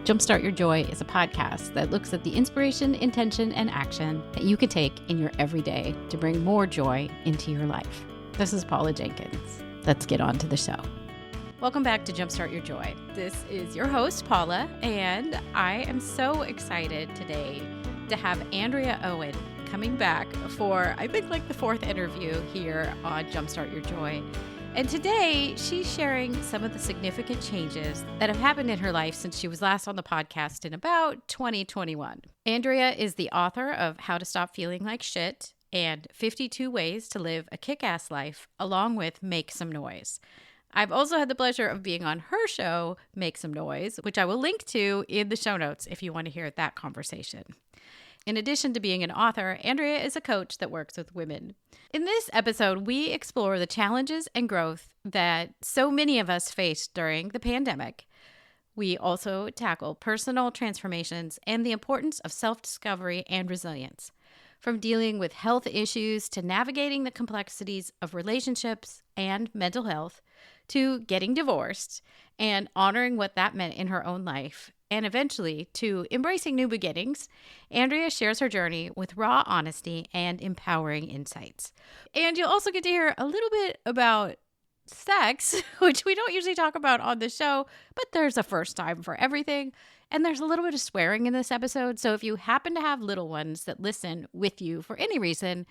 Jumpstart Your Joy is a podcast that looks at the inspiration, intention, and action that you could take in your everyday to bring more joy into your life. This is Paula Jenkins. Let's get on to the show. Welcome back to Jumpstart Your Joy. This is your host, Paula, and I am so excited today to have Andrea Owen coming back for, I think, like the fourth interview here on Jumpstart Your Joy. And today, she's sharing some of the significant changes that have happened in her life since she was last on the podcast in about 2021. Andrea is the author of How to Stop Feeling Like Shit and 52 Ways to Live a Kick-Ass Life, along with Make Some Noise. I've also had the pleasure of being on her show, Make Some Noise, which I will link to in the show notes if you want to hear that conversation. In addition to being an author, Andrea is a coach that works with women. In this episode, we explore the challenges and growth that so many of us faced during the pandemic. We also tackle personal transformations and the importance of self-discovery and resilience, from dealing with health issues to navigating the complexities of relationships and mental health, to getting divorced and honoring what that meant in her own life, and eventually to embracing new beginnings. Andrea shares her journey with raw honesty and empowering insights. And you'll also get to hear a little bit about sex, which we don't usually talk about on the show, but there's a first time for everything. And there's a little bit of swearing in this episode. So if you happen to have little ones that listen with you for any reason,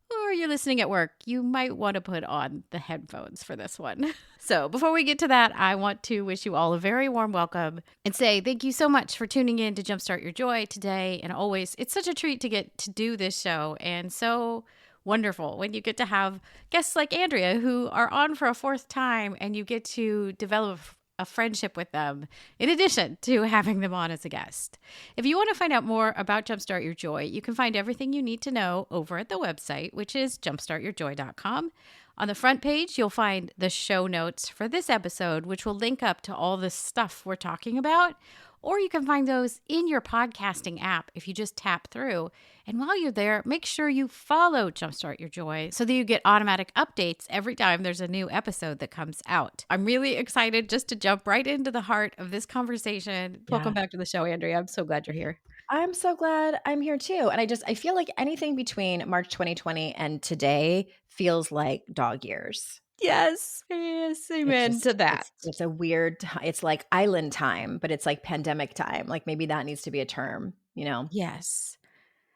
or you're listening at work, you might want to put on the headphones for this one. So before we get to that, I want to wish you all a very warm welcome and say thank you so much for tuning in to Jumpstart Your Joy today and always. It's such a treat to get to do this show, and so wonderful when you get to have guests like Andrea who are on for a fourth time and you get to develop a friendship with them, in addition to having them on as a guest. If you want to find out more about Jumpstart Your Joy, you can find everything you need to know over at the website, which is jumpstartyourjoy.com. On the front page, you'll find the show notes for this episode, which will link up to all the stuff we're talking about, or you can find those in your podcasting app if you just tap through. And while you're there, make sure you follow Jumpstart Your Joy so that you get automatic updates every time there's a new episode that comes out. I'm really excited just to jump right into the heart of this conversation. Yeah. Welcome back to the show, Andrea. I'm so glad you're here. I'm so glad I'm here too. And I feel like anything between March 2020 and today feels like dog years. Yes, amen to that. It's a weird it's like island time, but it's like pandemic time. Like maybe that needs to be a term, you know? Yes.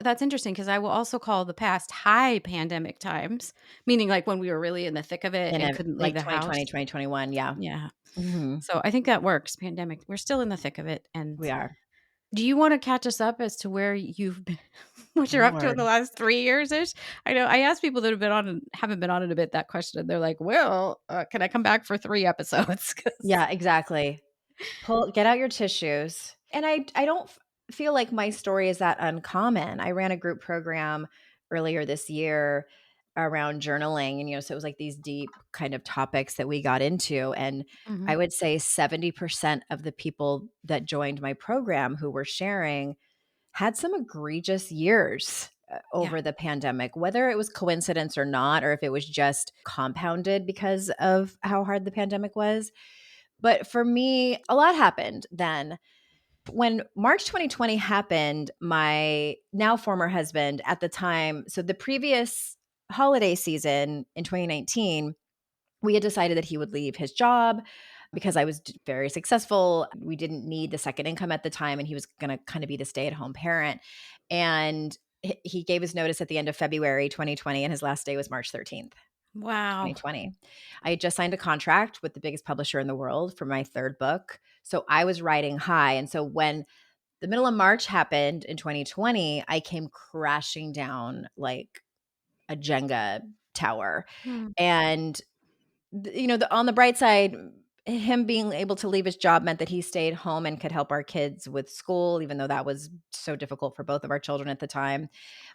That's interesting because I will also call the past high pandemic times, meaning like when we were really in the thick of it and couldn't leave like the 2020, house. 2021. Yeah. Yeah. Mm-hmm. So I think that works. Pandemic. We're still in the thick of it. And We are. do you want to catch us up as to where you've been, what you're up to in the last 3 years-ish? I know I asked people that have been on and haven't been on it a bit that question, and they're like, well, can I come back for 3 episodes? Yeah, exactly. Get out your tissues. And I don't feel like my story is that uncommon. I ran a group program earlier this year around journaling, and so it was like these deep kind of topics that we got into, and I would say 70% of the people that joined my program who were sharing had some egregious years over the pandemic, whether it was coincidence or not, or if it was just compounded because of how hard the pandemic was. But for me, a lot happened then. When March 2020 happened, my now former husband at the time, so the previous holiday season in 2019, we had decided that he would leave his job because I was very successful. We didn't need the second income at the time, and he was going to kind of be the stay-at-home parent. And he gave his notice at the end of February 2020, and his last day was March 13th. Wow. 2020. I had just signed a contract with the biggest publisher in the world for my third book. So I was riding high. And so when the middle of March happened in 2020, I came crashing down like a Jenga tower. And, on the bright side, him being able to leave his job meant that he stayed home and could help our kids with school, even though that was so difficult for both of our children at the time.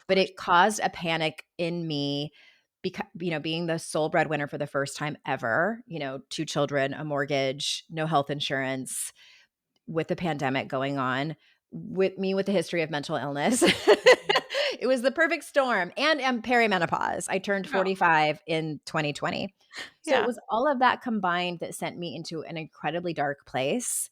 But it caused a panic in me because, being the sole breadwinner for the first time ever, 2 children, a mortgage, no health insurance, with the pandemic going on, with a history of mental illness. It was the perfect storm, and perimenopause. I turned 45 in 2020. So it was all of that combined that sent me into an incredibly dark place.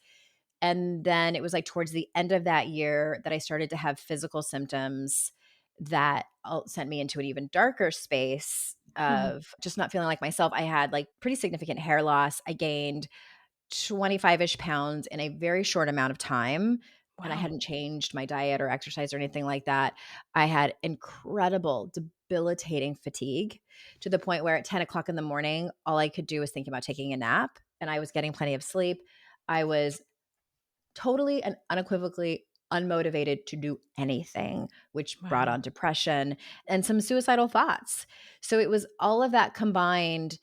And then it was like towards the end of that year that I started to have physical symptoms that sent me into an even darker space Mm. of just not feeling like myself. I had like pretty significant hair loss. I gained 25-ish pounds in a very short amount of time. And I Wow. hadn't changed my diet or exercise or anything like that. I had incredible, debilitating fatigue to the point where at 10 o'clock in the morning, all I could do was think about taking a nap. And I was getting plenty of sleep. I was totally and unequivocally unmotivated to do anything, which brought Wow. on depression and some suicidal thoughts. So it was all of that combined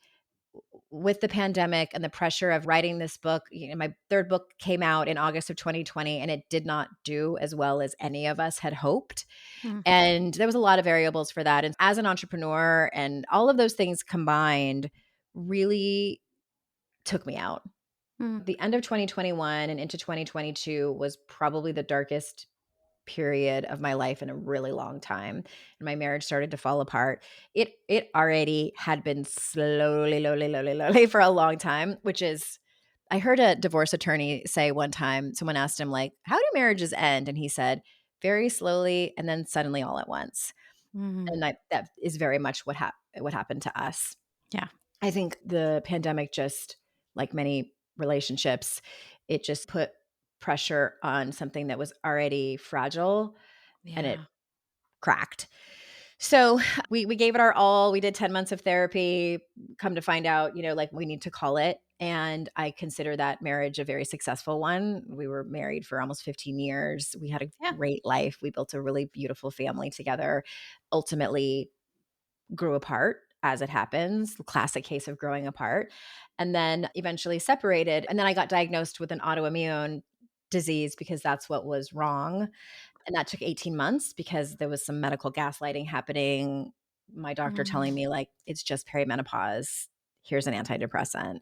with the pandemic and the pressure of writing this book. My third book came out in August of 2020, and it did not do as well as any of us had hoped. Mm. And there was a lot of variables for that. And as an entrepreneur and all of those things combined really took me out. Mm. The end of 2021 and into 2022 was probably the darkest period of my life in a really long time, and my marriage started to fall apart. It already had been slowly for a long time, which is I heard a divorce attorney say one time, someone asked him like, "How do marriages end?" And he said, "Very slowly and then suddenly all at once." Mhm. And that is very much what happened to us. Yeah. I think the pandemic just, like many relationships, it just put pressure on something that was already fragile and it Yeah. cracked. So we gave it our all. We did 10 months of therapy, come to find out, like we need to call it. And I consider that marriage a very successful one. We were married for almost 15 years. We had a Yeah. great life. We built a really beautiful family together. Ultimately, grew apart as it happens, the classic case of growing apart, and then eventually separated. And then I got diagnosed with an autoimmune disease because that's what was wrong. And that took 18 months because there was some medical gaslighting happening. My doctor telling Mm. me, like, it's just perimenopause. Here's an antidepressant.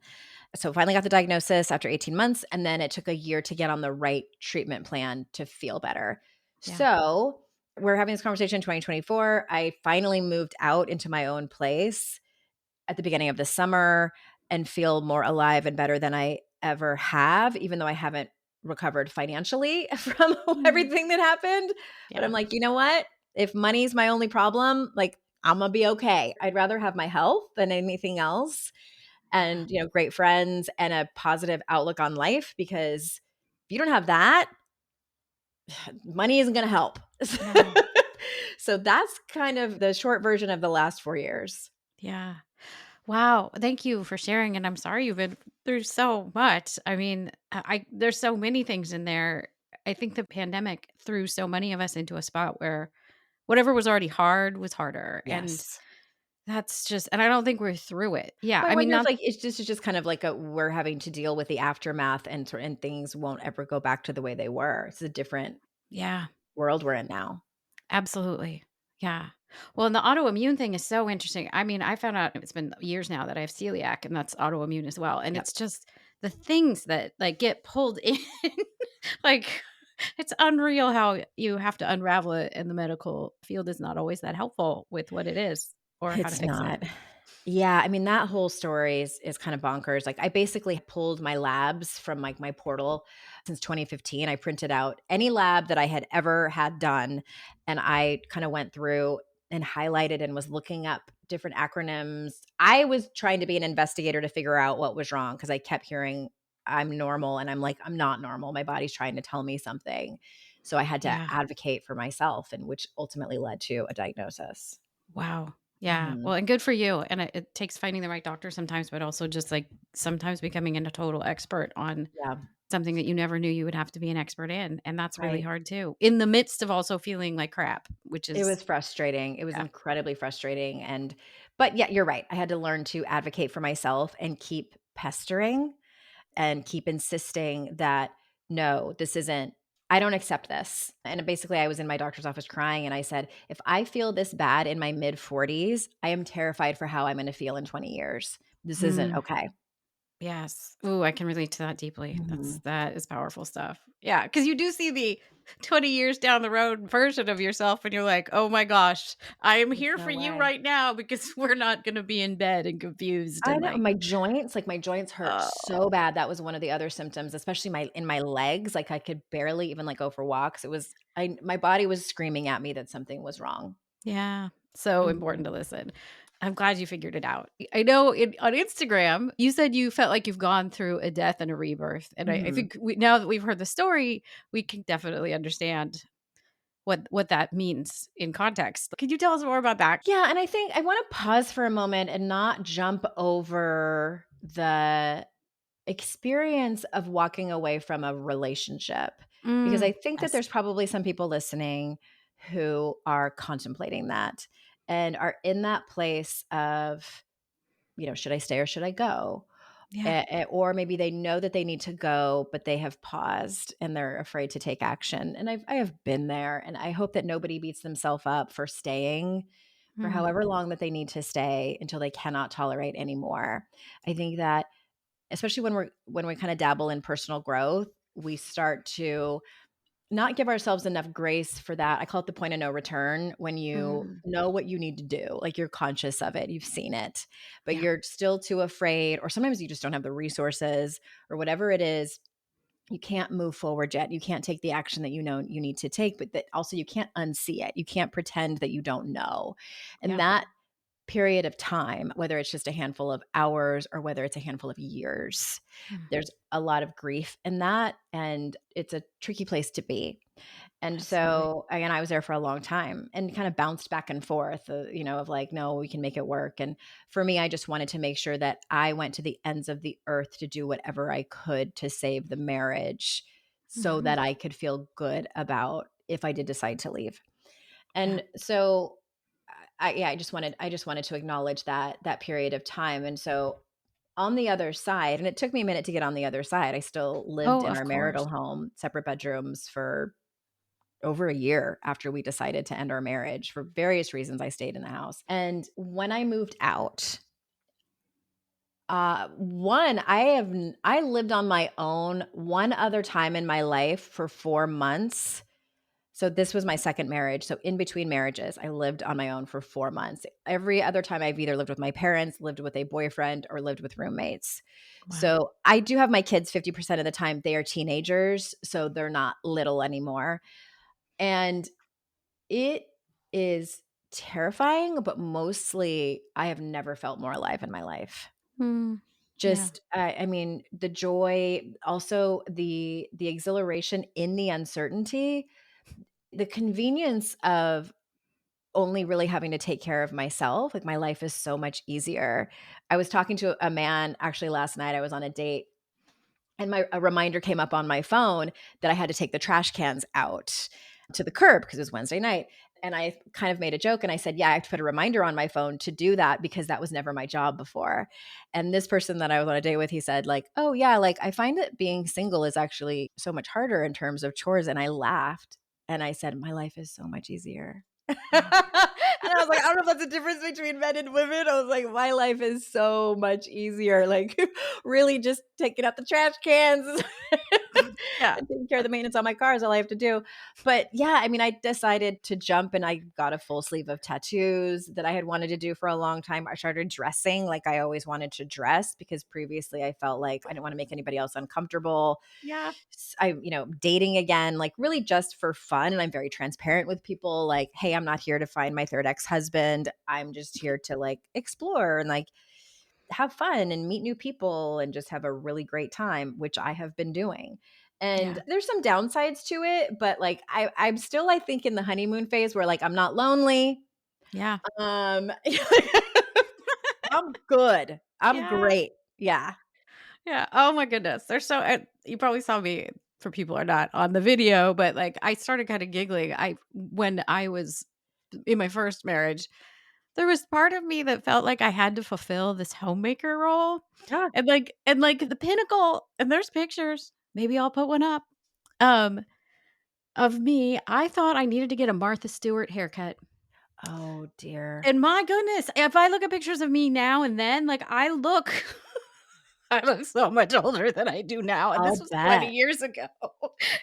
So finally got the diagnosis after 18 months. And then it took a year to get on the right treatment plan to feel better. Yeah. So we're having this conversation in 2024. I finally moved out into my own place at the beginning of the summer and feel more alive and better than I ever have, even though I haven't recovered financially from Mm. everything that happened. But I'm Yeah. like, you know what? If money's my only problem, like I'm gonna be okay. I'd rather have my health than anything else Yeah. and, great friends and a positive outlook on life because if you don't have that, money isn't going to help. No. So that's kind of the short version of the last 4 years. Yeah. Wow. Thank you for sharing. And I'm sorry you've been through so much. I mean, there's so many things in there. I think the pandemic threw so many of us into a spot where whatever was already hard was harder. And Yes. that's just, and I don't think we're through it. Yeah. Well, I I mean, wonder if not, like it's just kind of like we're having to deal with the aftermath and things won't ever go back to the way they were. It's a different yeah. world we're in now. Absolutely. Yeah. Well, and the autoimmune thing is so interesting. I mean, I found out it's been years now that I have celiac and that's autoimmune as well. And Yep. it's just the things that like get pulled in. Like it's unreal how you have to unravel it and the medical field is not always that helpful with what it is or how to It's fix it. not. Yeah, I mean, that whole story is kind of bonkers. Like, I basically pulled my labs from, like, my portal since 2015. I printed out any lab that I had ever had done, and I kinda went through and highlighted and was looking up different acronyms. I was trying to be an investigator to figure out what was wrong because I kept hearing, "I'm normal," and I'm like, "I'm not normal. My body's trying to tell me something." So I had to Yeah. advocate for myself, and which ultimately led to a diagnosis. Wow. Yeah. Mhm. Well, and good for you. And it takes finding the right doctor sometimes, but also just like sometimes becoming a total expert on Yeah, something that you never knew you would have to be an expert in, and that's really right. hard too, in the midst of also feeling like crap, which It is was frustrating. It was yeah, incredibly frustrating, but yeah, you're right. I had to learn to advocate for myself and keep pestering and keep insisting that, "No, this isn't I don't accept this." And basically, I was in my doctor's office crying, and I said, "If I feel this bad in my mid-40s, I am terrified for how I'm gonna feel in 20 years. This isn't mm, okay." Yes. Ooh, I can relate to that deeply. Mhm. That is powerful stuff. Yeah, because you do see the 20 years down the road version of yourself and you're like, "Oh my gosh, I am There's here for no you way. right now because we're not gonna be in bed and confused I and know like, my joints hurt so oh, bad. That was one of the other symptoms, especially my legs. Like I could barely even like go for walks. My body was screaming at me that something was wrong. yeah, so important Mhm. to listen." I'm glad you figured it out. I know on Instagram, you said you felt like you've gone through a death and a rebirth, and I Mhm. think now that we've heard the story, we can definitely understand what that means in context. Could you tell us more about that? Yeah, and I think I wanna pause for a moment and not jump over the experience of walking away from a relationship, because I think that Yes. there's probably some people listening who are contemplating that and are in that place of, should I stay or should I go? Yeah. Or maybe they know that they need to go, but they have paused and they're afraid to take action. And I have been there, and I hope that nobody beats themselves up for staying for Mm, however long that they need to stay until they cannot tolerate anymore. I think that especially when we kind of dabble in personal growth, we start to not give ourselves enough grace for that. I call it the point of no return when you mm, know what you need to do, like you're conscious of it, you've seen it, but yeah, you're still too afraid, or sometimes you just don't have the resources or whatever it is. You can't move forward yet. You can't take the action that you know you need to take, but that also you can't unsee it. You can't pretend that you don't know. And yeah. that period of time, whether it's just a handful of hours or whether it's a handful of years, Mm, there's a lot of grief in that. And it's a tricky place to be. And absolutely. so, again, I was there for a long time and kind of bounced back and forth, of like, no, we can make it work. And for me, I just wanted to make sure that I went to the ends of the earth to do whatever I could to save the marriage so Mhm. that I could feel good about if I did decide to leave. Yeah. And so yeah, I just wanted to acknowledge that period of time. And so on the other side, and it took me a minute to get on the other side. I still lived Oh, in of our course. marital home, separate bedrooms for over a year after we decided to end our marriage. For various reasons, I stayed in the house. And when I moved out, I lived on my own one other time in my life for 4 months. So this was my second marriage. So in between marriages, I lived on my own for 4 months. Every other time I've either lived with my parents, lived with a boyfriend, or lived with roommates. Wow. So I do have my kids 50% of the time. They are teenagers, so they're not little anymore. And it is terrifying, but mostly I have never felt more alive in my life. Mm, yeah. Just, I mean, the joy, also the exhilaration in the uncertainty, the convenience of only really having to take care of myself. Like my life is so much easier. I was talking to a man actually last night. I was on a date, and a reminder came up on my phone that I had to take the trash cans out to the curb because it was Wednesday night. And I kind of made a joke and I said, yeah, I have to put a reminder on my phone to do that because that was never my job before. And this person that I was on a date with, he said, like, oh, yeah, like I find that being single is actually so much harder in terms of chores. And I laughed and I said, my life is so much easier. And Yeah. I was like, I don't know if that's the difference between men and women. I was like, my life is so much easier. Like, really just taking out the trash cans Yeah. and taking care of the maintenance on my car is all I have to do. But yeah, I mean, I decided to jump and I got a full sleeve of tattoos that I had wanted to do for a long time. I started dressing like I always wanted to dress because previously I felt like I didn't want to make anybody else uncomfortable. Yeah. Dating again, like really just for fun. And I'm very transparent with people like, hey, I'm not here to find my third ex husband. I'm just here to like explore and like have fun and meet new people and just have a really great time, which I have been doing. And Yeah. there's some downsides to it, but like I'm still, I think, in the honeymoon phase where like I'm not lonely. Yeah. Um I'm good. I'm Yeah. great. Yeah. Yeah. Oh my goodness. They're so you probably saw me for people who are not on the video, but like I started kind of giggling. When I was in my first marriage, there was part of me that felt like I had to fulfill this homemaker role. Yeah. And like the pinnacle, and there's pictures. Maybe I'll put one up. Um of me, I thought I needed to get a Martha Stewart haircut. Oh dear. And my goodness, if I look at pictures of me now and then, like I look I look so much older than I do now, and this I'll was 20 bet. years ago.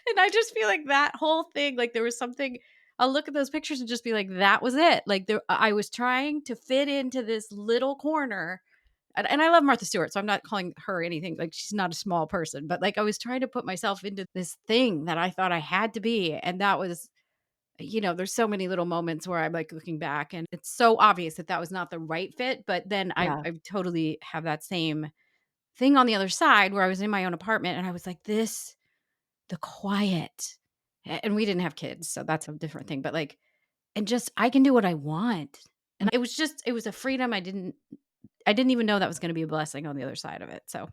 And I just feel like that whole thing, like, there was something I'll look at those pictures and just be like, "That was it." Like, I was trying to fit into this little corner, and I love Martha Stewart, so I'm not calling her anything, like, she's not a small person, but, like, I was trying to put myself into this thing that I thought I had to be, and that was there's so many little moments where I'm, like, looking back, and it's so obvious that that was not the right fit, but then Yeah. I totally have that same thing on the other side where I was in my own apartment and I was like, "This the quiet." And we didn't have kids, so that's a different thing, but, like and just I can do what I want. And it was a freedom I didn't even know that was gonna be a blessing on the other side of it, so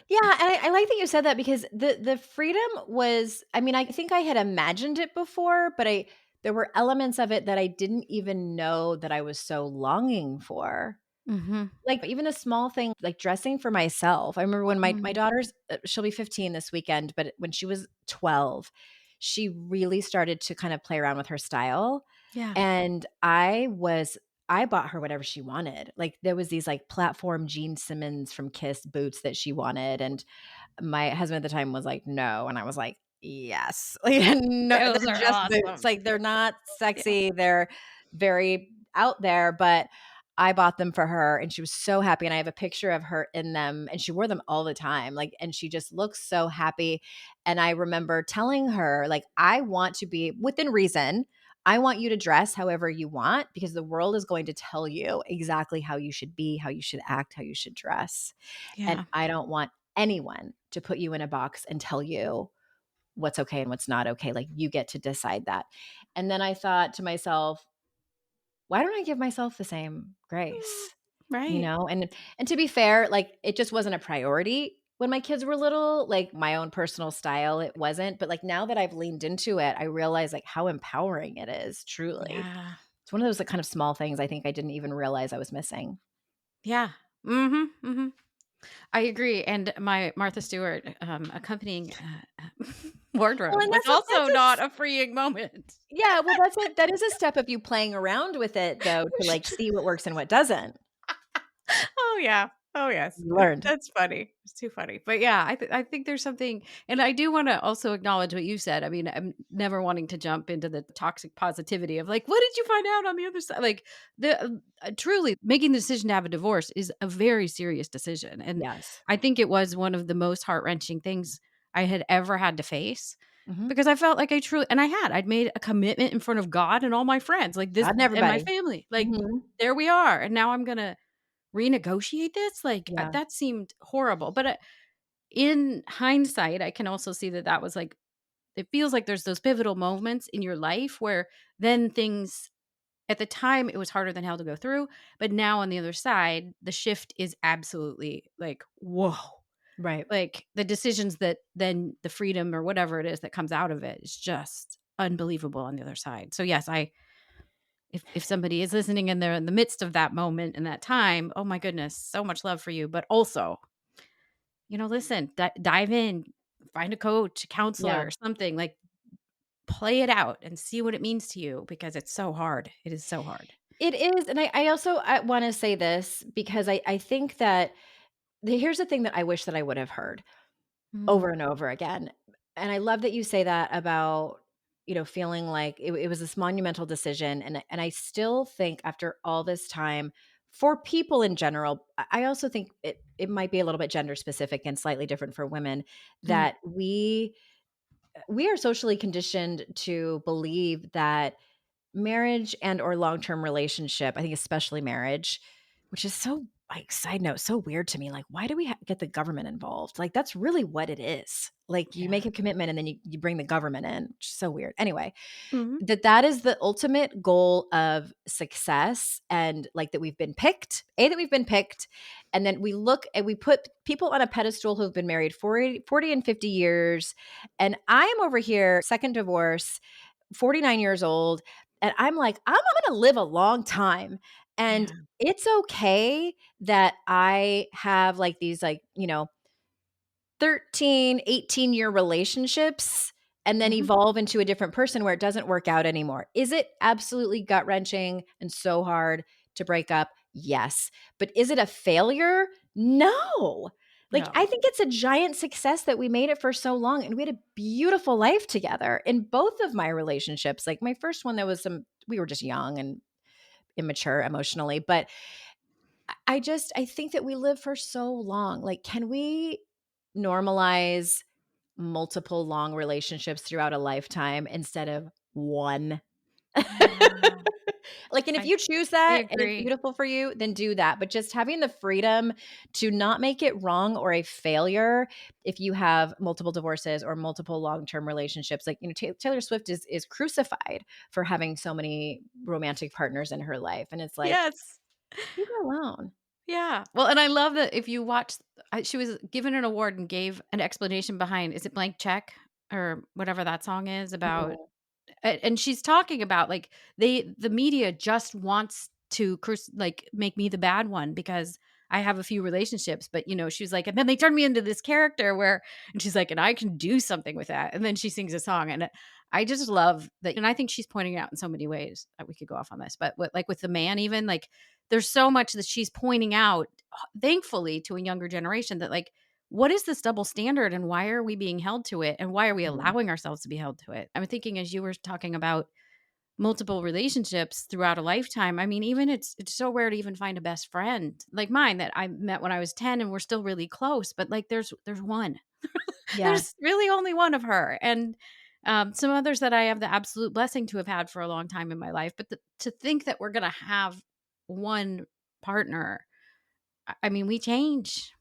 Yeah, and I like that you said that because the freedom was, I mean, I think I had imagined it before, but I there were elements of it that I didn't even know that I was so longing for. Mhm. Like, even a small thing, like dressing for myself. I remember when my Mhm. daughter's she'll be 15 this weekend, but when she was 12, she really started to kind of play around with her style, Yeah. and I bought her whatever she wanted. Like, there was these, like, platform Gene Simmons from Kiss boots that she wanted, and my husband at the time was like, "No," and I was like, "Yes." Like, no, Those they're are just boots, awesome. like, they're not Yeah. sexy, they're very out there, but I bought them for her, and she was so happy, and I have a picture of her in them, and she wore them all the time, like, and she just looks so happy, and I remember telling her, like, "I want to be within reason, I want you to dress however you want because the world is going to tell you exactly how you should be, how you should act, how you should dress, and Yeah. I don't want anyone to put you in a box and tell you what's okay and what's not okay, like, you get to decide that." And then I thought to myself, "Why don't I give myself the same Mm, grace?" You right. know? And to be fair, like, it just wasn't a priority when my kids were little, like, my own personal style, it wasn't, but, like, now that I've leaned into it, I realize, like, how empowering it is, truly. Yeah. It's one of those, like, kind of small things I think I didn't even realize I was missing. Yeah. Mhm, mhm. I agree, and my Martha Stewart, accompanying, Well, wardrobe and was also not a freeing moment. yeah, well, that is a step of you playing around with it, though, to, like, see what works and what doesn't. Oh, yeah. Oh, yes. You learned. That's funny. It's too funny. But, yeah, I think there's something and I do wanna also acknowledge what you said. I mean, I'm never wanting to jump into the toxic positivity of, like, "What did you find out on the other side?" Like, truly, making the decision to have a divorce is a very serious decision, and Yes. I think it was one of the most heart-wrenching things I had ever had to face Mhm. because I felt like I'd made a commitment in front of God and all my friends, like, this God and and my everybody. family, like, Mhm. there we are, and now I'm gonna renegotiate this? Like, Yeah. that seemed horrible, but, in hindsight, I can also see that that was, like it feels like there's those pivotal moments in your life where then things at the time, it was harder than hell to go through, but now on the other side, the shift is absolutely like, "Whoa." Right. Like, the decisions that then the freedom or whatever it is that comes out of it is just unbelievable on the other side. So, yes, I if somebody is listening and they're in the midst of that moment and that time, oh my goodness, so much love for you, but also listen, dive in, find a coach, a Yeah. counselor, or something like play it out and see what it means to you because it's so hard. It is so hard. It is, and I also I wanna say this because I think that here's the thing that I wish that I would have heard over Mm, and over again, and I love that you say that about, feeling like it was this monumental decision, and I still think after all this time, for people in general, I also think it might be a little bit gender specific and slightly different for women, mm, that we are socially conditioned to believe that marriage and or long-term relationship, I think especially marriage, which is so, like, side note, so weird to me, like, why do we get the government involved? Like, that's really what it is. Like, you yeah. make a commitment and then you bring the government in, which is so weird. Anyway, Mhm. that is the ultimate goal of success, and, like, that we've been picked, that we've been picked, and then we look and we put people on a pedestal who've been married 40 and 50 years, and I'm over here, second divorce, 49 years old, and I'm like, I'm gonna live a long time, and Yeah. it's okay that I have, like, these, like, 13, 18-year relationships and then Mhm. evolve into a different person where it doesn't work out anymore. Is it absolutely gut-wrenching and so hard to break up? Yes. But is it a failure? No. Like, No. I think it's a giant success that we made it for so long and we had a beautiful life together in both of my relationships. Like my first one, we were just young and immature emotionally, but I think that we live for so long. Like, can we normalize multiple long relationships throughout a lifetime instead of one? Yeah. Like, and if I you choose I that and it's agree. beautiful for you, then do that. But just having the freedom to not make it wrong or a failure if you have multiple divorces or multiple long-term relationships. Like, Taylor Swift is crucified for having so many romantic partners in her life. And it's like, Yes. leave her alone. Yeah. Well, and I love that if you watch she was given an award and gave an explanation behind is it Blank Check or whatever that song is about Mhm. and she's talking about like the media just wants to like make me the bad one because I have a few relationships, but she was like, and then they turned me into this character where, and she's like, and I can do something with that. And then she sings a song, and I just love that, and I think she's pointing it out in so many ways that we could go off on this, but like with the man, even like there's so much that she's pointing out, thankfully, to a younger generation that like what is this double standard and why are we being held to it and why are we Mhm. allowing ourselves to be held to it? I'm thinking as you were talking about multiple relationships throughout a lifetime. I mean, even it's so rare to even find a best friend like mine that I met when I was 10 and we're still really close, but like there's one. Yeah. There's really only one of her. And some others that I have the absolute blessing to have had for a long time in my life, but to think that we're going to have one partner, I mean, we change.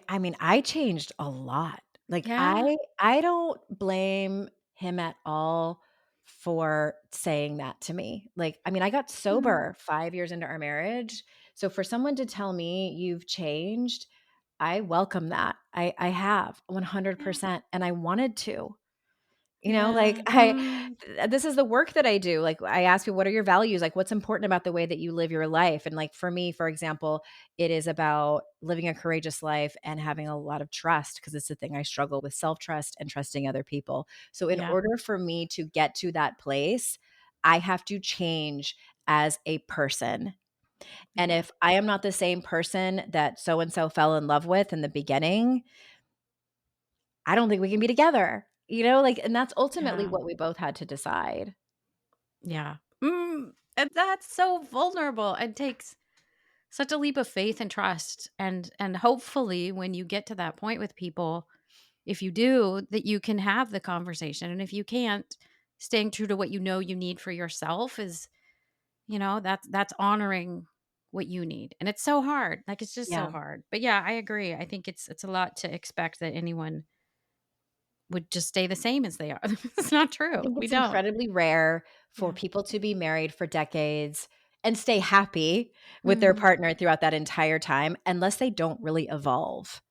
I mean, I changed a lot. Like, Yeah. I don't blame him at all for saying that to me. Like, I mean, I got Mm, sober 5 years into our marriage. So for someone to tell me you've changed, I welcome that. I have yeah. 100% and I wanted to. Like Yeah. I this is the work that I do. Like I ask you, what are your values? Like what's important about the way that you live your life? And like for me, for example, it is about living a courageous life and having a lot of trust because it's the thing I struggle with, self-trust and trusting other people. So in Yeah. order for me to get to that place, I have to change as a person. And Yeah. if I am not the same person that so and so fell in love with in the beginning, I don't think we can be together. Like, and that's ultimately Yeah. what we both had to decide. Yeah. And that's so vulnerable and takes such a leap of faith and trust. And hopefully when you get to that point with people, if you do, that you can have the conversation. And if you can't, staying true to what you know you need for yourself is, that's honoring what you need. And it's so hard. Like it's just so Yeah. hard. But yeah, I agree. I think it's a lot to expect that anyone would just stay the same as they are. It's not I true. think We it's don't. incredibly rare for Yeah. people to be married for decades and stay happy with their Mhm. partner throughout that entire time unless they don't really evolve.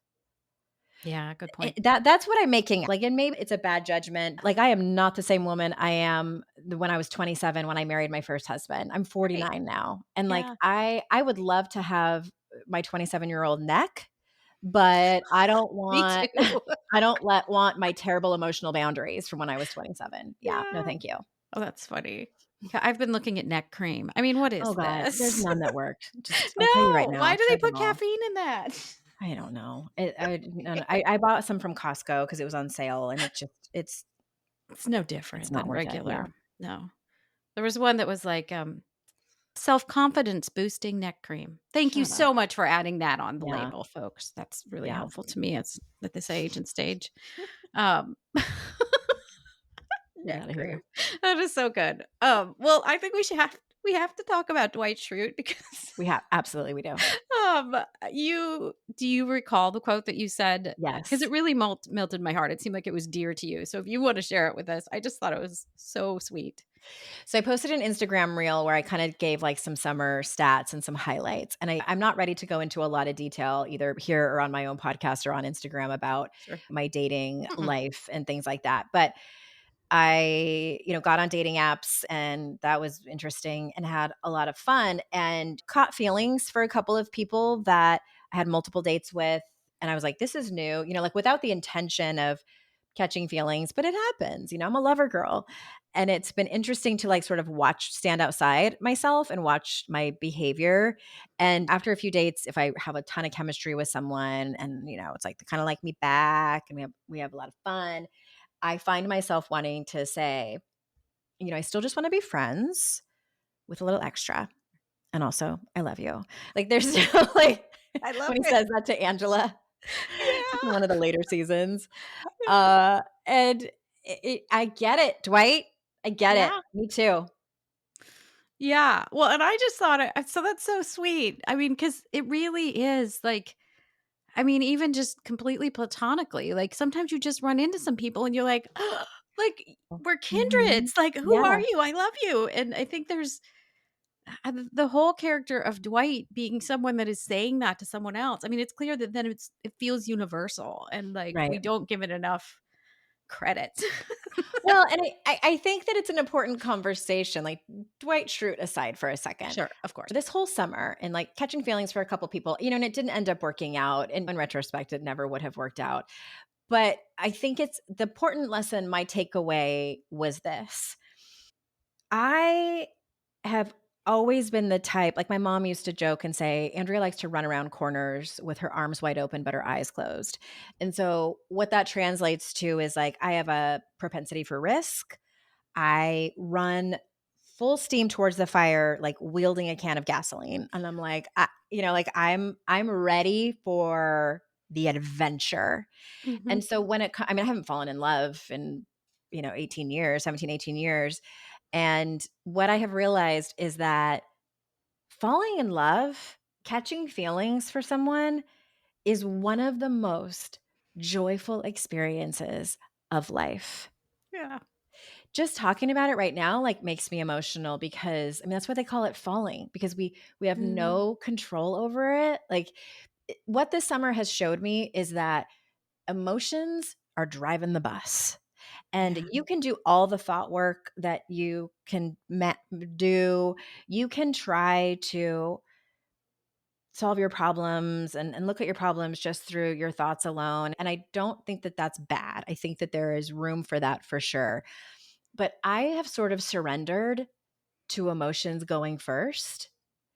Yeah, good point. That's what I'm making. Like, and maybe it's a bad judgment. Like, I am not the same woman I am when I was 27 when I married my first husband. I'm Right. 49 now. And like Yeah. I would love to have my 27-year-old neck, but I don't Me want too. I don't want my terrible emotional boundaries from when I was 27. Yeah, no Yeah. thank you. Oh, that's funny. Yeah, I've been looking at neck cream. I mean, what Oh is god, there's this? none that worked. Just I'll tell you right No. now, Why I've do they tried them put all. caffeine in that? I don't know. No, no, I bought some from Costco because it was on sale and It's no it's different not than worth it. Yeah. regular. No. There was one that was like, self-confidence boosting neck cream. Thank you Shut up. so much for adding that on the Yeah. label, folks. That's really Yeah. helpful to me at this age and stage. Um, Get neck out of cream. here. That is so good. Well, I think we have to talk about Dwight Schrute because We have absolutely we do. um do you recall the quote that you said? Because it Yes. really melted my heart. It seemed like it was dear to you. So if you want to share it with us, I just thought it was so sweet. So I posted an Instagram reel where I kind of gave like some summer stats and some highlights. And I'm not ready to go into a lot of detail either here or on my own podcast or on Instagram about Sure. my dating Mm-mm. life and things like that. But I, got on dating apps and that was interesting and had a lot of fun and caught feelings for a couple of people that I had multiple dates with. And I was like, this is new, like without the intention of catching feelings, but it happens. I'm a lover girl. And it's been interesting to like sort of stand outside myself and watch my behavior. And after a few dates, if I have a ton of chemistry with someone and, it's like they kind of like me back and we have a lot of fun, I find myself wanting to say, I still just want to be friends with a little extra. And also, I love you. Like there's like I love when he it. says that to Angela in Yeah. one of the later seasons. And I get it, Dwight. I get it. Yeah. Me too. Yeah. Well, and I just thought so that's so sweet. I mean, because it really is like, I mean, even just completely platonically, like sometimes you just run into some people and you're like, like we're Mhm. kindreds. Like, who are Yeah, you? I love you. And I think there's the whole character of Dwight being someone that is saying that to someone else. I mean, it's clear that then it feels universal and like we right. don't give it enough credit. Well, and I think that it's an important conversation. Like Dwight Schrute aside for a second. Sure, of course. This whole summer and like catching feelings for a couple people, and it didn't end up working out. And in retrospect, it never would have worked out. But I think it's the important lesson. My takeaway was this: I have always been the type, like my mom used to joke and say, Andrea likes to run around corners with her arms wide open, but her eyes closed. And so what that translates to is like, I have a propensity for risk. I run full steam towards the fire, like wielding a can of gasoline. And I'm like, like I'm ready for the adventure. Mhm. And so when I mean, I haven't fallen in love in, 17, 18 years. And what I have realized is that falling in love, catching feelings for someone is one of the most joyful experiences of life. Yeah. Just talking about it right now like makes me emotional because I mean that's why they call it falling because we have Mm. no control over it. Like what this summer has showed me is that emotions are driving the bus. And Yeah. you can do all the thought work that you can do. You can try to solve your problems and look at your problems just through your thoughts alone. And I don't think that that's bad. I think that there is room for that for sure. But I have sort of surrendered to emotions going first.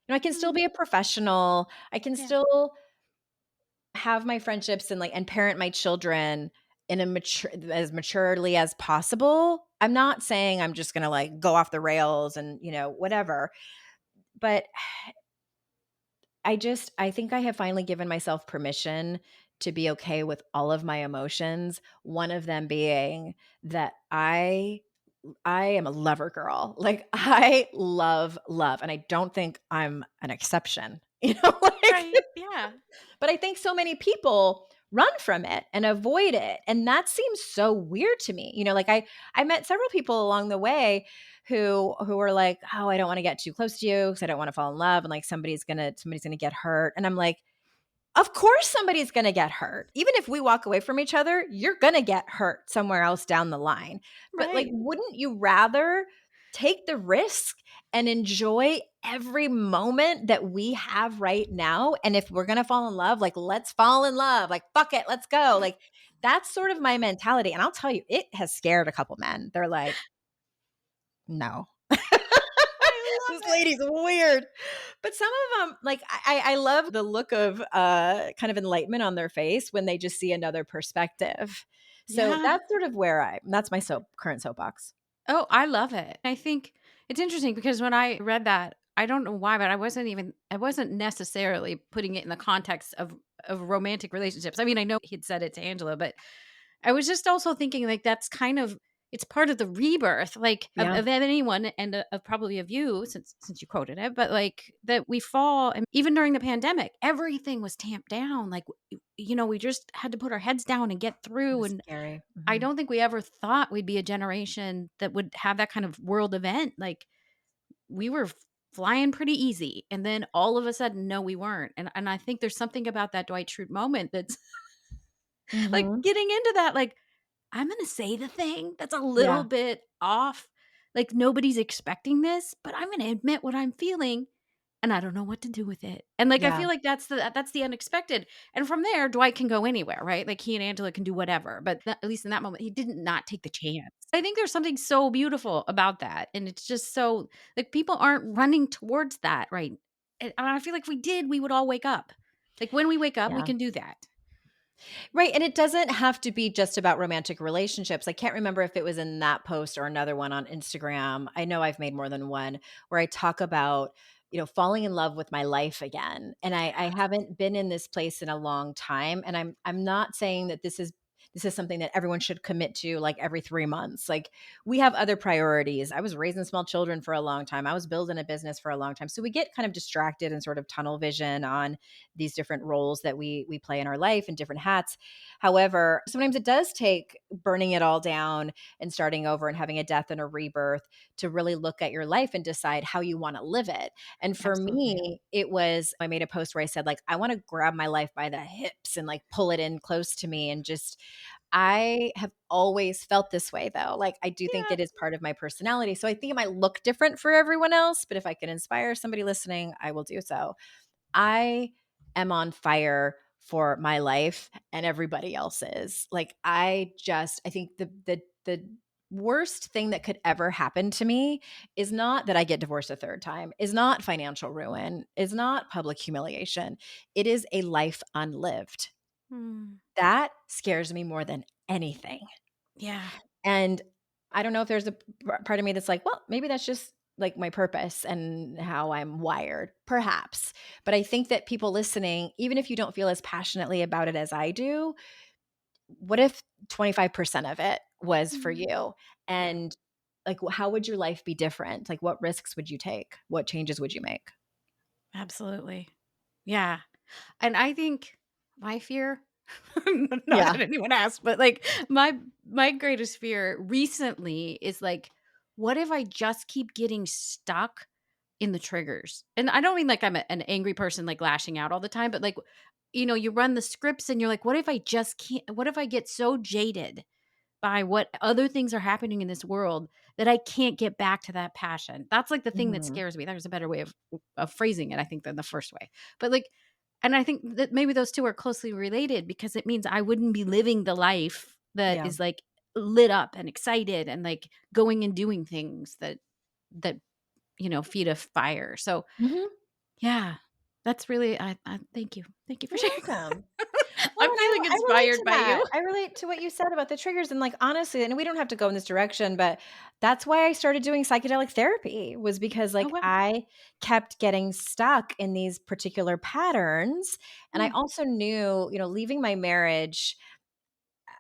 I can still Mm. be a professional. I can Yeah. still have my friendships and parent my children in as maturely as possible. I'm not saying I'm just going to like go off the rails and, whatever. But I think I have finally given myself permission to be okay with all of my emotions. One of them being that I am a lover girl. Like I love love and I don't think I'm an exception. Like Right. Yeah. but I think so many people run from it and avoid it. And that seems so weird to me. Like I met several people along the way who were like, "Oh, I don't want to get too close to you because I don't want to fall in love and like somebody's going to get hurt." And I'm like, of course somebody's going to get hurt. Even if we walk away from each other, you're going to get hurt somewhere else down the line. But like Right. wouldn't you rather take the risk and enjoy every moment that we have right now? And if we're going to fall in love, like let's fall in love. Like fuck it, let's go. Like that's sort of my mentality. And I'll tell you, it has scared a couple men. They're like, "No." I This love it. lady's weird. But some of them, like I love the look of kind of enlightenment on their face when they just see another perspective. So Yeah. that's sort of where that's my current soapbox. Oh, I love it. I think it's interesting because when I read that, I don't know why, but I wasn't necessarily putting it in the context of romantic relationships. I mean, I know he'd said it to Angela, but I was just also thinking like that's kind of it's part of the rebirth, like Yeah, of anyone and of probably of you since you quoted it, but like that we fall and even during the pandemic, everything was tamped down. Like we just had to put our heads down and get it through was and scary. I Mhm. don't think we ever thought we'd be a generation that would have that kind of world event. Like we were flying pretty easy, and then all of a sudden, no, we weren't. And I think there's something about that Dwight Schrute moment that's like Mhm. getting into that. Like I'm gonna say the thing that's a little Yeah. bit off. Like nobody's expecting this, but I'm gonna admit what I'm feeling, and I don't know what to do with it. And, like, I Yeah. feel like that's the unexpected. And from there, Dwight can go anywhere, right? Like, he and Angela can do whatever, but at least in that moment, he didn't not take the chance. I think there's something so beautiful about that, and it's just so like, people aren't running towards that, right? And I feel like if we did, we would all wake up. Like, when we wake up, we Yeah. can do that. Right, and it doesn't have to be just about romantic relationships. I can't remember if it was in that post or another one on Instagram. I know I've made more than one where I talk about, falling in love with my life again. And I haven't been in this place in a long time. And I'm not saying that this is something that everyone should commit to like every 3 months. Like we have other priorities. I was raising small children for a long time. I was building a business for a long time. So we get kind of distracted and sort of tunnel vision on these different roles that we play in our life and different hats. However, sometimes it does take burning it all down and starting over and having a death and a rebirth to really look at your life and decide how you want to live it. And for Absolutely. me, it was I made a post where I said like I want to grab my life by the hips and like pull it in close to me and just I have always felt this way though. Like I do think Yeah. it is part of my personality. So I think it might look different for everyone else, but if I can inspire somebody listening, I will do so. I am on fire for my life and everybody else's. Like I think the worst thing that could ever happen to me is not that I get divorced a third time, is not financial ruin, is not public humiliation. It is a life unlived. Mm. That scares me more than anything. Yeah. And I don't know if there's a part of me that's like, well, maybe that's just like my purpose and how I'm wired, perhaps. But I think that people listening, even if you don't feel as passionately about it as I do, what if 25% of it was for Mm. you? Yeah. And like, how would your life be different? Like, what risks would you take? What changes would you make? Absolutely. Yeah. And I think my fear, not Yeah. that anyone asked, but like my greatest fear recently is like, what if I just keep getting stuck in the triggers? And I don't mean like I'm an angry person like lashing out all the time, but like, you run the scripts and you're like, what if I just can't? What if I get so jaded by what other things are happening in this world that I can't get back to that passion? That's like the thing that Mhm. scares me. There's a better way of phrasing it, I think, than the first way. But like, and I think that maybe those two are closely related because it means I wouldn't be living the life that Yeah. is like lit up and excited and like going and doing things that feed a fire. So Mhm. yeah, that's really I thank you for You're sharing. welcome. Well, I'm and feeling I relate inspired to by that. you. I relate to what you said about the triggers and like honestly, and we don't have to go in this direction, but that's why I started doing psychedelic therapy was because Oh like wow. I kept getting stuck in these particular patterns. And I Mm, also knew, leaving my marriage,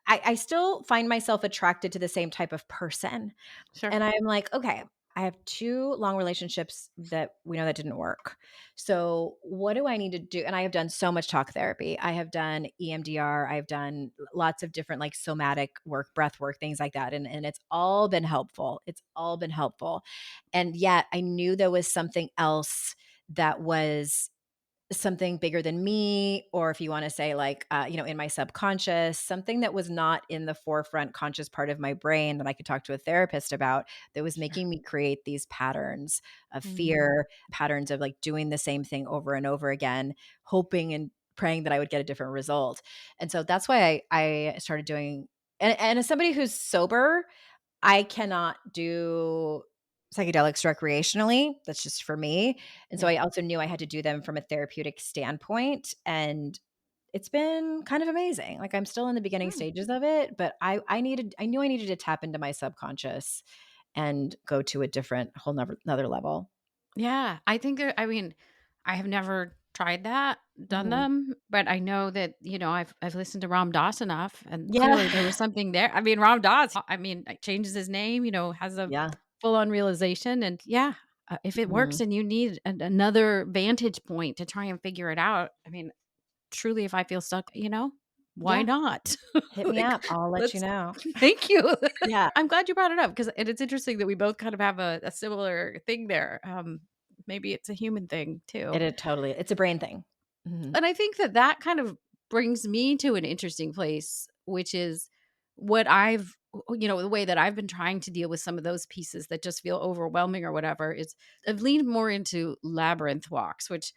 I still find myself attracted to the same type of person. sure. And I'm like, okay, I have 2 long relationships that we know that didn't work. So what do I need to do? And I have done so much talk therapy. I have done EMDR. I've done lots of different like somatic work, breath work, things like that. And it's all been helpful. It's all been helpful. And yet I knew there was something else that was something bigger than me, or if you want to say like, in my subconscious, something that was not in the forefront conscious part of my brain that I could talk to a therapist about that was Sure. making me create these patterns of Mm, fear, patterns of like doing the same thing over and over again, hoping and praying that I would get a different result. And so that's why I started doing, and as somebody who's sober, I cannot do psychedelics recreationally. That's just for me. And so yeah. I also knew I had to do them from a therapeutic standpoint. And it's been kind of amazing. Like I'm still in the beginning Mm. stages of it, but I knew I needed to tap into my subconscious and go to a different whole another level. Yeah, I think I mean, I have never tried that, done Mhm. them, but I know that, I've listened to Ram Dass enough and Yeah. clearly there was something there. I mean, Ram Dass, I mean, like, changes his name, has a Yeah. full on realization and yeah, if it works Mhm. and you need another vantage point to try and figure it out, I mean, truly if I feel stuck, why Yeah. not? Hit me Like up. I'll let you let's know. thank you. Yeah. I'm glad you brought it up because and it's interesting that we both kind of have a similar thing there. Maybe it's a human thing too. It's a brain thing. Mhm. And I think that kind of brings me to an interesting place, which is what I've the way that I've been trying to deal with some of those pieces that just feel overwhelming or whatever is I've leaned more into labyrinth walks, which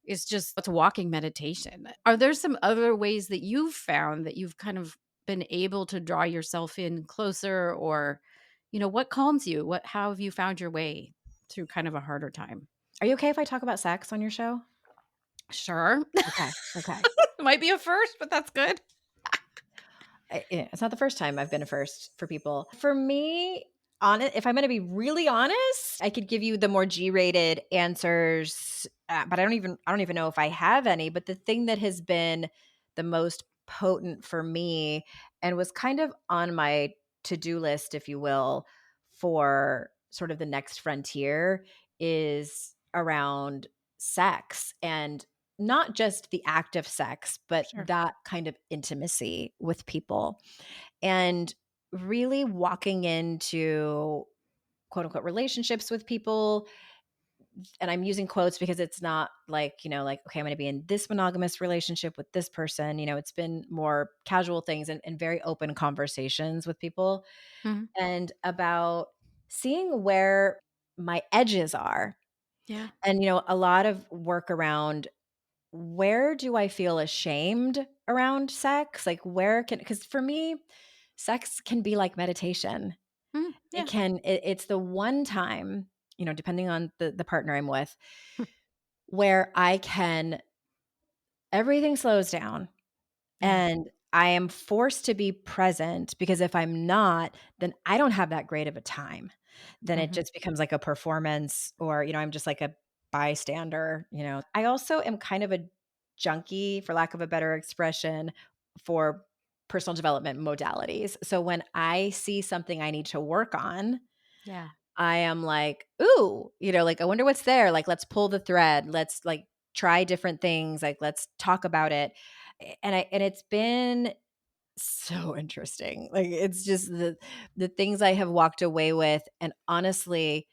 is just it's a walking meditation. Are there some other ways that you've found that you've kind of been able to draw yourself in closer, or what calms you? How have you found your way through kind of a harder time? Are you okay if I talk about sex on your show? Sure. Okay. Okay. Might be a first, but that's good. It's not the first time I've been a first for people. For me, if I'm going to be really honest, I could give you the more G-rated answers, but I don't even know if I have any. But the thing that has been the most potent for me and was kind of on my to-do list, if you will, for sort of the next frontier is around sex, and not just the act of sex, but Sure. that kind of intimacy with people, and really walking into quote unquote relationships with people. And I'm using quotes because it's not like, like, okay, I'm going to be in this monogamous relationship with this person. It's been more casual things, and very open conversations with people, Mhm. and about seeing where my edges are. Yeah. And, a lot of work around, where do I feel ashamed around sex? Like, because for me, sex can be like meditation. Mhm. Yeah. It's the one time, depending on the partner I'm with, where everything slows down, Yeah. and I am forced to be present, because if I'm not, then I don't have that great of a time. Then it Mhm. just becomes like a performance, or, I'm just like a bystander. I also am kind of a junkie, for lack of a better expression, for personal development modalities. So when I see something I need to work on, Yeah. I am like, ooh, like, I wonder what's there. Like, let's pull the thread. Let's like try different things. Like, let's talk about it. And it's been so interesting. Like, it's just the things I have walked away with. And honestly,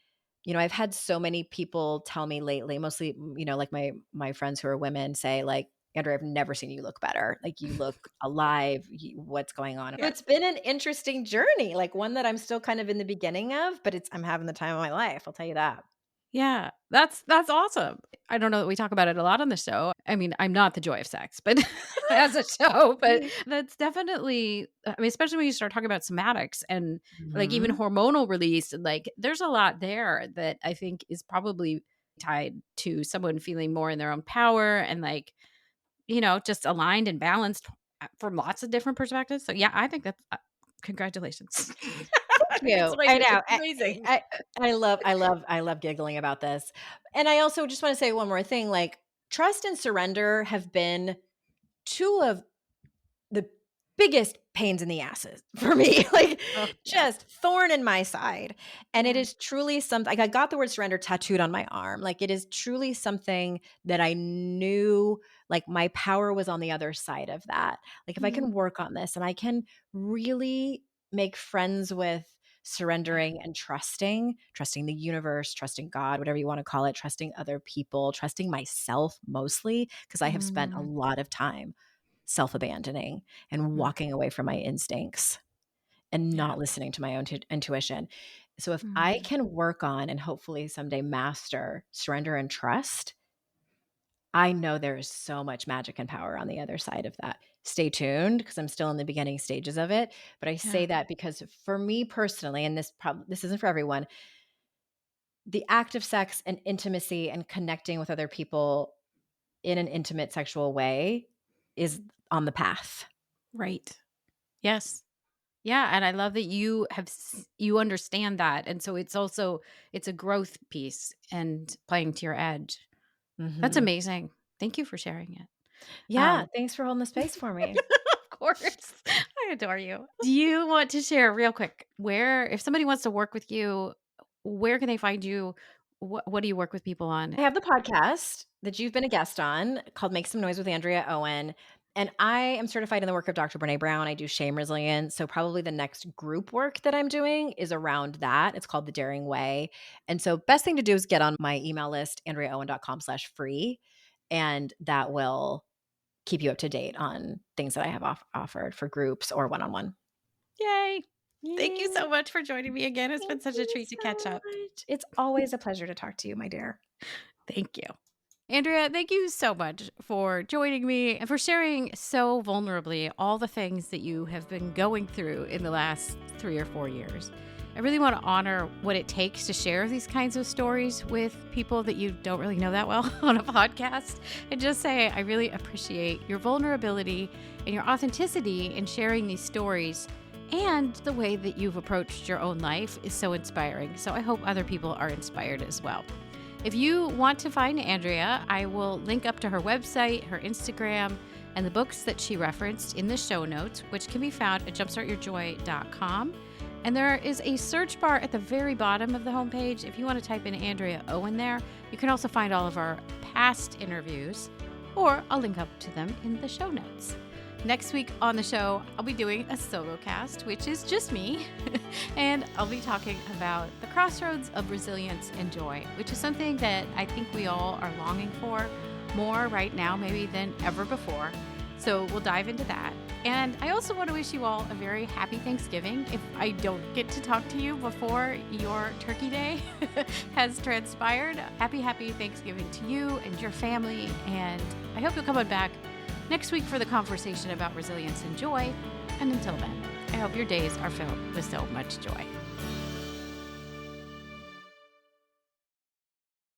I've had so many people tell me lately, mostly, like my friends who are women, say like, Andrea, I've never seen you look better. Like, you look alive. What's going on? Yeah. It's been an interesting journey, like one that I'm still kind of in the beginning of, but I'm having the time of my life. I'll tell you that. Yeah, that's awesome. I don't know that we talk about it a lot on the show. I mean, I'm not the joy of sex, but as a show, but that's definitely I mean, especially when you start talking about somatics and like even Mhm. hormonal release, and like there's a lot there that I think is probably tied to someone feeling more in their own power and like, just aligned and balanced from lots of different perspectives. So yeah, I think that's congratulations. I Thank think it's you. I amazing. know. It's amazing. I love giggling about this. And I also just want to say one more thing. Like, trust and surrender have been two of the biggest pains in the asses for me, like, Oh, yeah. just thorn in my side. And it Yeah. is truly something, like, I got the word surrender tattooed on my arm. Like, it is truly something that I knew, like, my power was on the other side of that. Like, if I Mhm. can work on this and I can really make friends with Yeah. surrendering and trusting the universe, trusting God, whatever you want to call it, trusting other people, trusting myself mostly, because I have spent a Mm. lot of time self-abandoning and Mm. walking away from my instincts and Yeah. not listening to my own intuition. So if I Mm. can work on and hopefully someday master surrender and trust, I know there is so much magic and power on the other side of that. Stay tuned, because I'm still in the beginning stages of it. But I say Yeah. that because for me personally, and this isn't for everyone, the act of sex and intimacy and connecting with other people in an intimate sexual way is on the path. Right. Yes. Yeah, and I love that you you understand that, and so it's also it's a growth piece and playing to your edge. That's Mhm. amazing. Thank you for sharing it. Yeah, Um, thanks for holding the space for me. of course. I adore you. Do you want to share real quick where if somebody wants to work with you, where can they find you? What do you work with people on? I have the podcast that you've been a guest on called Make Some Noise with Andrea Owen, and I am certified in the work of Dr. Brené Brown. I do shame resilience, so probably the next group work that I'm doing is around that. It's called The Daring Way, and so best thing to do is get on my email list, andreaowen.com/free, and that will keep you up to date on things that I have offered for groups or one-on-one. Yay. Thank you so much for joining me again. It's been Thank such a you treat to so catch up. much. It's always a pleasure to talk to you, my dear. Thank you. Andrea, thank you so much for joining me and for sharing so vulnerably all the things that you have been going through in the last 3 or 4 years. I really want to honor what it takes to share these kinds of stories with people that you don't really know that well on a podcast, and just say I really appreciate your vulnerability and your authenticity in sharing these stories, and the way that you've approached your own life is so inspiring. So I hope other people are inspired as well. If you want to find Andrea, I will link up to her website, her Instagram, and the books that she referenced in the show notes, which can be found at jumpstartyourjoy.com. And there is a search bar at the very bottom of the homepage. If you want to type in Andrea Owen there, you can also find all of our past interviews, or I'll link up to them in the show notes. Next week on the show, I'll be doing a solo cast, which is just me, and I'll be talking about the crossroads of resilience and joy, which is something that I think we all are longing for more right now, maybe than ever before. So we'll dive into that. And I also want to wish you all a very happy Thanksgiving. If I don't get to talk to you before your turkey day has transpired, happy Thanksgiving to you and your family. And I hope you'll come on back next week for the conversation about resilience and joy. And until then, I hope your days are filled with so much joy.